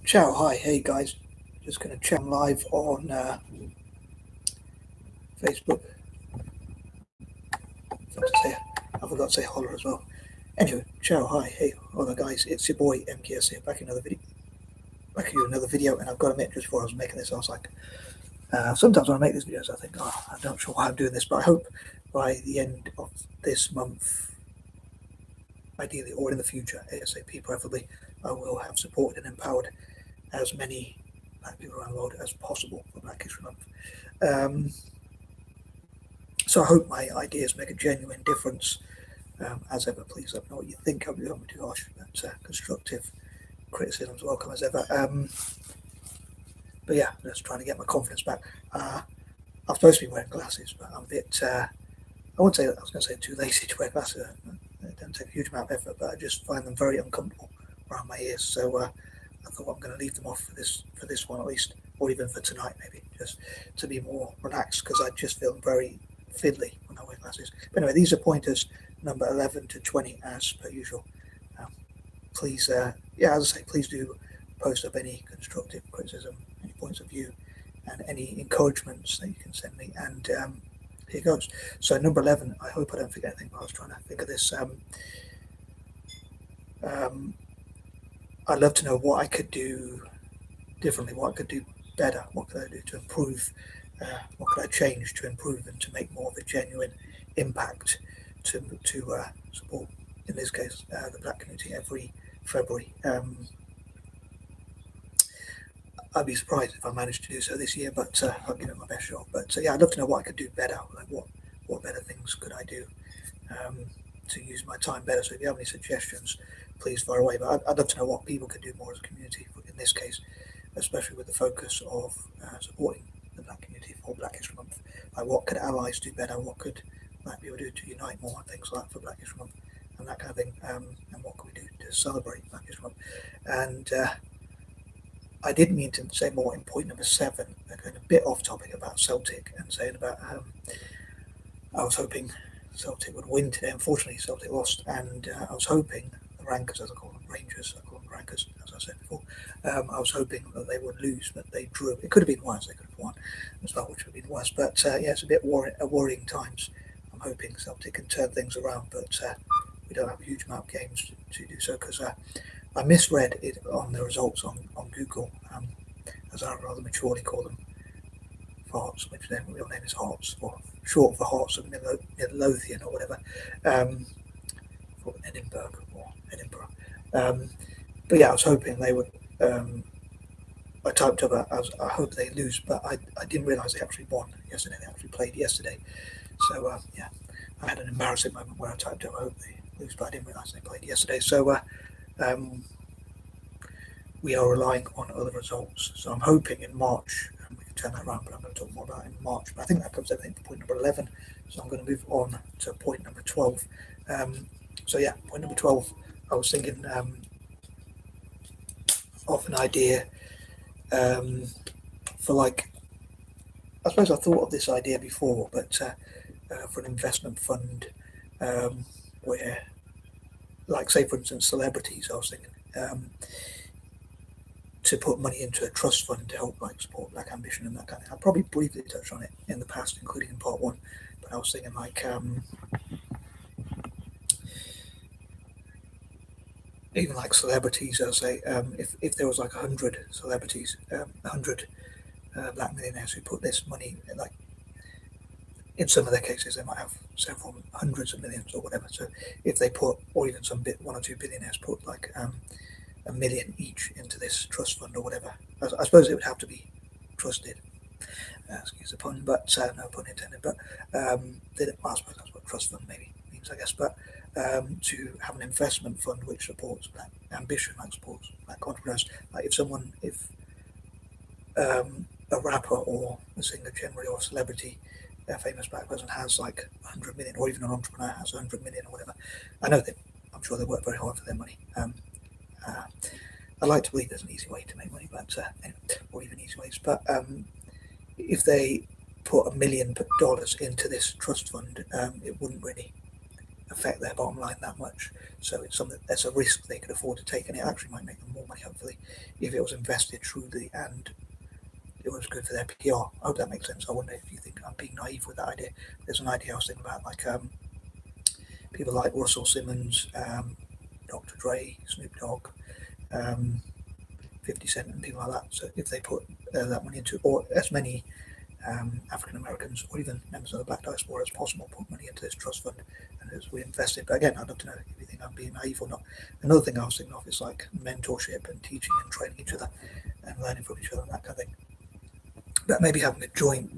Ciao, hi, hey guys. Just gonna chat live on Facebook. I forgot to say holler as well. Anyway, ciao, hi, hey, hola guys. It's your boy M.K.S here, back in another video. And I've got to admit, just before I was making this, I was like, sometimes when I make these videos, I think, oh, I'm not sure why I'm doing this, but I hope by the end of this month, ideally, or in the future, ASAP preferably, I will have supported and empowered as many black people around the world as possible for Black History Month. Um, So I hope my ideas make a genuine difference. As ever, please let me know what you think. I'll be too harsh, but constructive criticism is welcome as ever. But yeah, just trying to get my confidence back. I'm supposed to be wearing glasses, but I'm a bit. I wouldn't say I was going to say too lazy to wear glasses. They don't take a huge amount of effort, but I just find them very uncomfortable around my ears. So I thought I'm going to leave them off for this one at least, or even for tonight maybe, just to be more relaxed because I just feel very fiddly when I wear glasses. But anyway, these are pointers number 11 to 20 as per usual. Um, please, yeah, as I say, please do post up any constructive criticism, any points of view, and any encouragements that you can send me. And here goes. So number 11. I hope I don't forget anything. But I was trying to think of this. Um, I'd love to know what I could do differently, what I could do better, what could I do to improve, what could I change to improve and to make more of a genuine impact to support, in this case, the black community every February. I'd be surprised if I managed to do so this year, but I'll give it my best shot. But yeah, I'd love to know what I could do better. Like what better things could I do um, to use my time better? So if you have any suggestions, please fire away. But I'd love to know what people could do more as a community. In this case, especially with the focus of supporting the black community for Black History Month. Like what could allies do better? What could black people do to unite more? Things like that for Black History Month and that kind of thing. And what can we do to celebrate Black History Month? And I didn't mean to say more in point number 7, going a bit off topic about Celtic and saying about I was hoping Celtic would win today. Unfortunately, Celtic lost, and I was hoping the Rankers, as I call them, Rangers, I call them Rankers, as I said before. I was hoping that they would lose, but they drew. It could have been worse. They could have won as well, which would have been worse. But yeah, it's a bit worrying times. I'm hoping Celtic can turn things around, but we don't have a huge amount of games to do so because I misread it on the results on Google, as I rather maturely call them, Hearts, which their real name is Hearts, or short for Hearts of Midlothian or whatever, um, for Edinburgh. Um, but yeah, I was hoping they would. I typed up, I hope they lose, but I didn't realise they actually won yesterday. They actually played yesterday. So yeah, I had an embarrassing moment where I typed up, I hope they lose, but I didn't realise they played yesterday. So um, we are relying on other results. So I'm hoping in March we can turn that around, but I'm going to talk more about it in March. But I think that covers everything for point number 11. So I'm going to move on to point number 12. So yeah, point number 12, I was thinking of an idea um, for like, I suppose I thought of this idea before, but for an investment fund where, like say for instance, celebrities, I was thinking. To put money into a trust fund to help like support black ambition and that kind of thing. I probably briefly touched on it in the past, including in part 1, but I was thinking like even like celebrities. I'll say if there was like 100 celebrities, 100 black millionaires who put this money, like in some of their cases they might have several hundreds of millions or whatever. So if they put, or even some bit, one or two billionaires put like a million each into this trust fund or whatever, I suppose it would have to be trusted. Excuse the pun, but no pun intended. But well, I suppose that's what trust fund maybe means, I guess. But to have an investment fund which supports black ambition, like supports black entrepreneurs. Like if a rapper or a singer generally or a celebrity, a famous black person has like 100 million, or even an entrepreneur has 100 million or whatever. I know that I'm sure they work very hard for their money. Uh, I like to believe there's an easy way to make money, but anyway, or even easy ways. But if they put $1 million into this trust fund, it wouldn't really affect their bottom line that much. So it's something that's a risk they could afford to take, and it actually might make them more money, hopefully, if it was invested truly and it was good for their PR. I hope that makes sense. I wonder if you think I'm being naive with that idea. There's an idea I was thinking about, like people like Russell Simmons, Dr. Dre, Snoop Dogg, 50 Cent, and people like that. So if they put that money into, or as many African Americans or even members of the black diaspora as possible put money into this trust fund and as we invested. But again, I'd love to know if you think I'm being naive or not. Another thing I was thinking of is like mentorship and teaching and training each other and learning from each other and that kind of thing. But maybe having a joint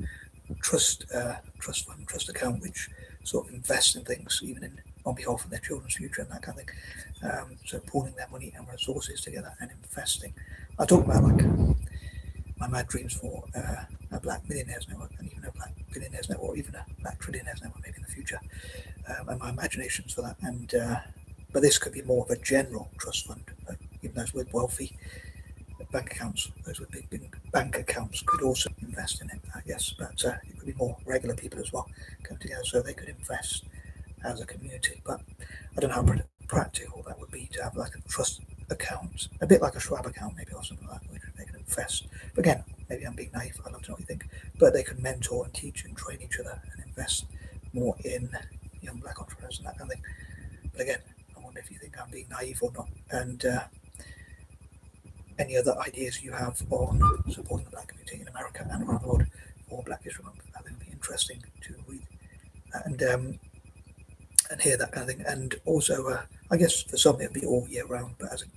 trust fund, trust account, which sort of invests in things even on behalf of their children's future and that kind of thing. So pooling their money and resources together and investing. I talk about like my mad dreams for a black millionaires network, and even a black billionaires network, or even a black trillionaires network maybe in the future, and my imaginations for that. And but this could be more of a general trust fund, even those with wealthy bank accounts, those with big bank accounts could also invest in it, I guess. But it could be more regular people as well come together so they could invest as a community. But I don't know how practical that would be to have like a trust account, a bit like a Schwab account maybe, or something like that, which they can invest. But again, maybe I'm being naive, I'd love to know what you think. But they could mentor and teach and train each other and invest more in young black entrepreneurs and that kind of thing. But again, I wonder if you think I'm being naive or not. And any other ideas you have on supporting the black community in America and around the world for Black History Month, I think would be interesting to read and hear that kind of thing. And also, I guess for some it'll be all year round, but as an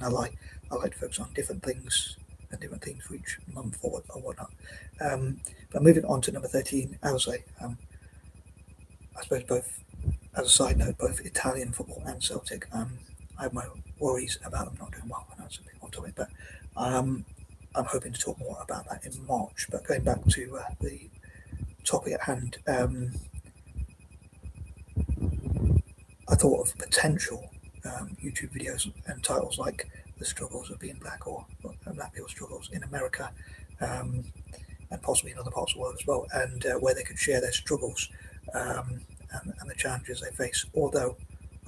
ally, I like to focus on different things and different themes for each month or whatnot. But moving on to number 13, I would say, I suppose both, as a side note, both Italian football and Celtic, I have my worries about them not doing well. I know it's a bit off topic, but I'm hoping to talk more about that in March. But going back to the topic at hand, I thought of potential YouTube videos and titles like "The Struggles of Being Black" or "Black People's Struggles in America," and possibly in other parts of the world as well, and where they could share their struggles and the challenges they face. Although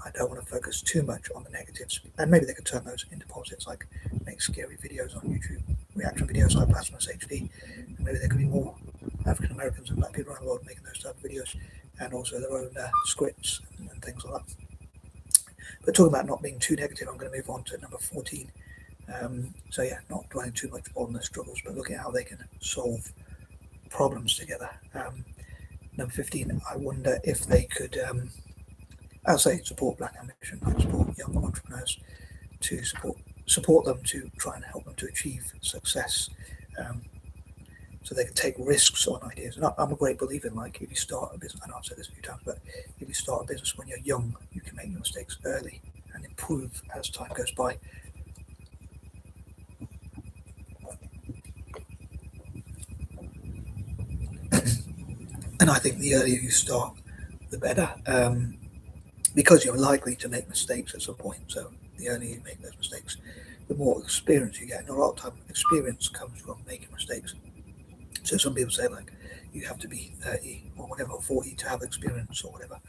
I don't want to focus too much on the negatives, and maybe they could turn those into positives, like make scary videos on YouTube, reaction videos like Blasphemous HD, and maybe there could be more African Americans and black people around the world making those type of videos, and also their own scripts and things like that. But talking about not being too negative, I'm going to move on to number 14. So yeah, not dwelling too much on the struggles, but looking at how they can solve problems together. Number 15, I wonder if they could, I'll say, support black ambition, like support young entrepreneurs, to support them to try and help them to achieve success. So they can take risks on ideas. And I'm a great believer in, like, if you start a business, I know I've said this a few times, but if you start a business when you're young, you can make your mistakes early and improve as time goes by. And I think the earlier you start, the better, because you're likely to make mistakes at some point. So the earlier you make those mistakes, the more experience you get. And a lot of time, experience comes from making mistakes. So some people say, like, you have to be 30 or whatever, or 40 to have experience or whatever.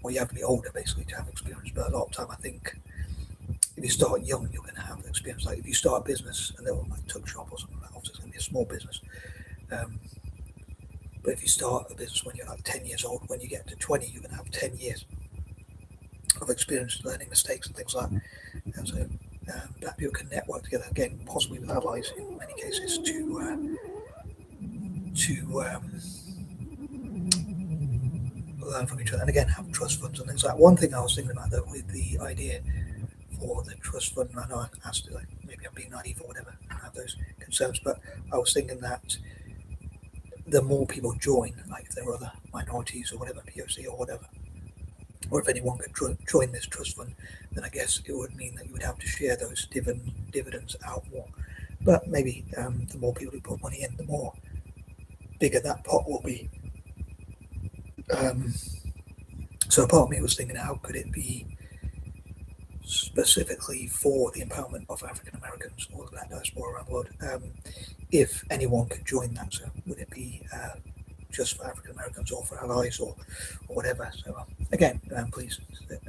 Or you have to be older, basically, to have experience. But a lot of time, I think, if you start young, you're going to have experience. Like, if you start a business, and they're like tuck shop or something like that, obviously it's going to be a small business. But if you start a business when you're like 10 years old, when you get to 20, you're going to have 10 years of experience learning mistakes and things like that. And so black people can network together, again, possibly with allies in many cases, to learn from each other, and again, have trust funds and things like that. One thing I was thinking about, though, with the idea for the trust fund, I know I asked it, like, maybe I'm being naive or whatever, I have those concerns, but I was thinking that the more people join, like if there are other minorities or whatever, POC or whatever, or if anyone could join this trust fund, then I guess it would mean that you would have to share those dividends out more. But maybe the more people who put money in, the more bigger that pot will be. So a part of me was thinking, how could it be specifically for the empowerment of African Americans or the black diaspora around the world, if anyone could join that? So would it be just for African Americans or for allies or whatever. So again, please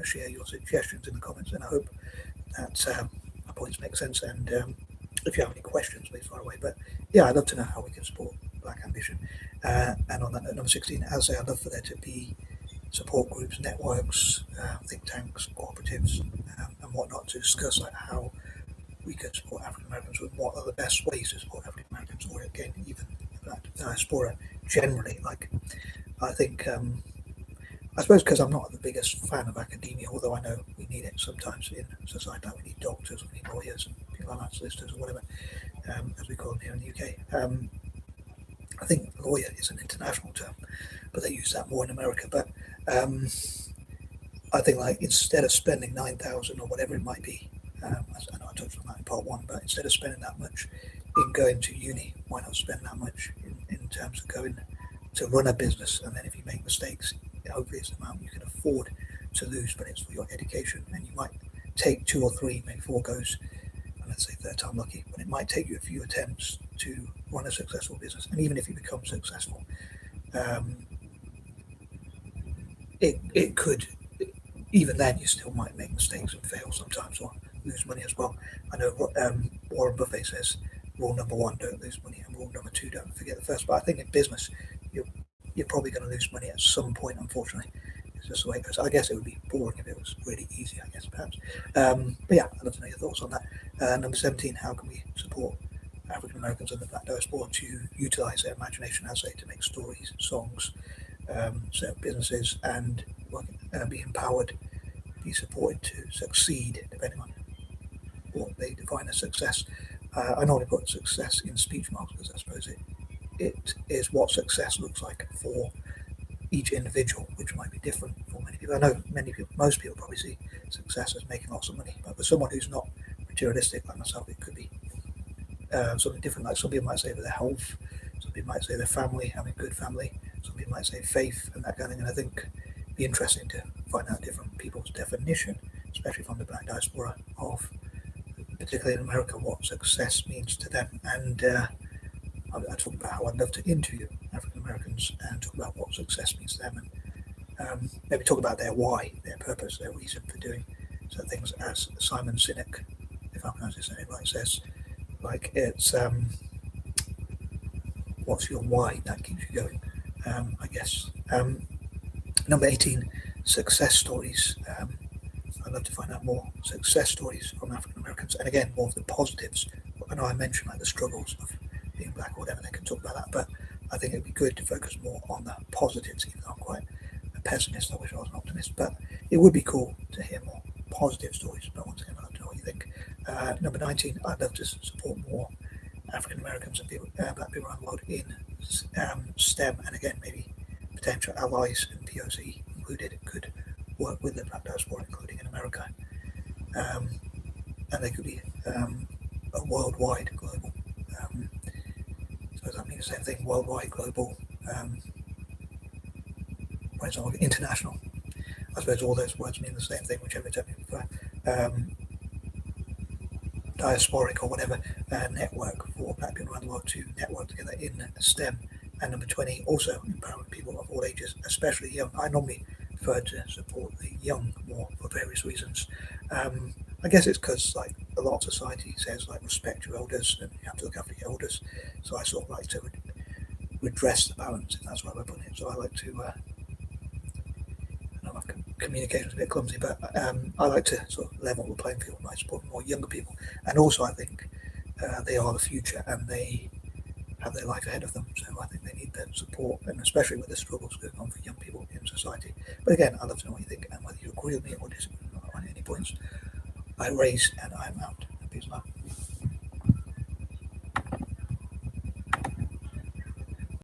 share your suggestions in the comments, and I hope that my points make sense. And if you have any questions, please fire away. But yeah, I'd love to know how we can support Black Ambition. And on that note, number 16, as I say, I'd love for there to be support groups, networks, think tanks, cooperatives, and whatnot to discuss like how we could support African Americans and what are the best ways to support African Americans, or again, even that diaspora generally. Like, I think, I suppose because I'm not the biggest fan of academia, although I know we need it sometimes in society. Like we need doctors, we need lawyers, and people like that, solicitors, or whatever, as we call them here in the UK. I think lawyer is an international term, but they use that more in America. But I think like instead of spending 9,000 or whatever it might be, I know I touched on that in part one, but instead of spending that much in going to uni, why not spend that much in terms of going to run a business? And then if you make mistakes, hopefully it's the amount you can afford to lose, but it's for your education. And you might take 2 or 3, maybe 4 goes, and let's say third time lucky, but it might take you a few attempts to run a successful business. And even if you become successful, it could, even then you still might make mistakes and fail sometimes or lose money as well. I know Warren Buffett says rule number 1, don't lose money, and rule number 2, don't forget the first. But I think in business you're probably going to lose money at some point, unfortunately. It's just the way it goes. I guess it would be boring if it was really easy, I guess, perhaps. But yeah, I'd love to know your thoughts on that. Number 17, how can we support African Americans and the Black diaspora to utilize their imagination, as they to make stories, songs, set up businesses, and be empowered, be supported to succeed, depending on what they define as success. I normally put success in speech marks because I suppose it is what success looks like for each individual, which might be different for many people. I know most people probably see success as making lots of money, but for someone who's not materialistic like myself, it could be something different. Like some people might say their health, some people might say their family, having a good family, some people might say faith and that kind of thing. And I think it'd be interesting to find out different people's definition, especially from the Black diaspora, of, particularly in America, what success means to them. And I talk about how I'd love to interview African Americans and talk about what success means to them, and maybe talk about their why, their purpose, their reason for doing certain things. As Simon Sinek, if I'm pronouncing his name right, says, like it's what's your why that keeps you going, I guess. Number 18, success stories. I'd love to find out more success stories from African Americans, and again, more of the positives. I know I mentioned like the struggles of being black or whatever, they can talk about that, but I think it'd be good to focus more on the positives, even though I'm quite a pessimist. I wish I was an optimist, but it would be cool to hear more positive stories. But once again, I'd love to know what you think. Number 19, I'd love to support more African Americans and people, black people around the world in STEM, and again, maybe potential allies and POC included could work with the Black diaspora, including in America, and they could be a worldwide, global. So that means the same thing: worldwide, global, for example, international. I suppose all those words mean the same thing, whichever term you prefer. Diasporic or whatever network for black people around the world to network together in STEM. And number 20, also empowering people of all ages, especially young. I normally prefer to support the young more for various reasons. I guess it's because like a lot of society says like respect your elders and you have to look after your elders. So I sort of like to redress the balance, if that's what I put it. So I like to I know my communication is a bit clumsy, but I like to sort of level the playing field by supporting more younger people. And also I think they are the future and they have their life ahead of them. So I think they need that support, and especially with the struggles going on for young people in society. But again, I'd love to know what you think and whether you agree with me or disagree on any points I raise, and I'm out.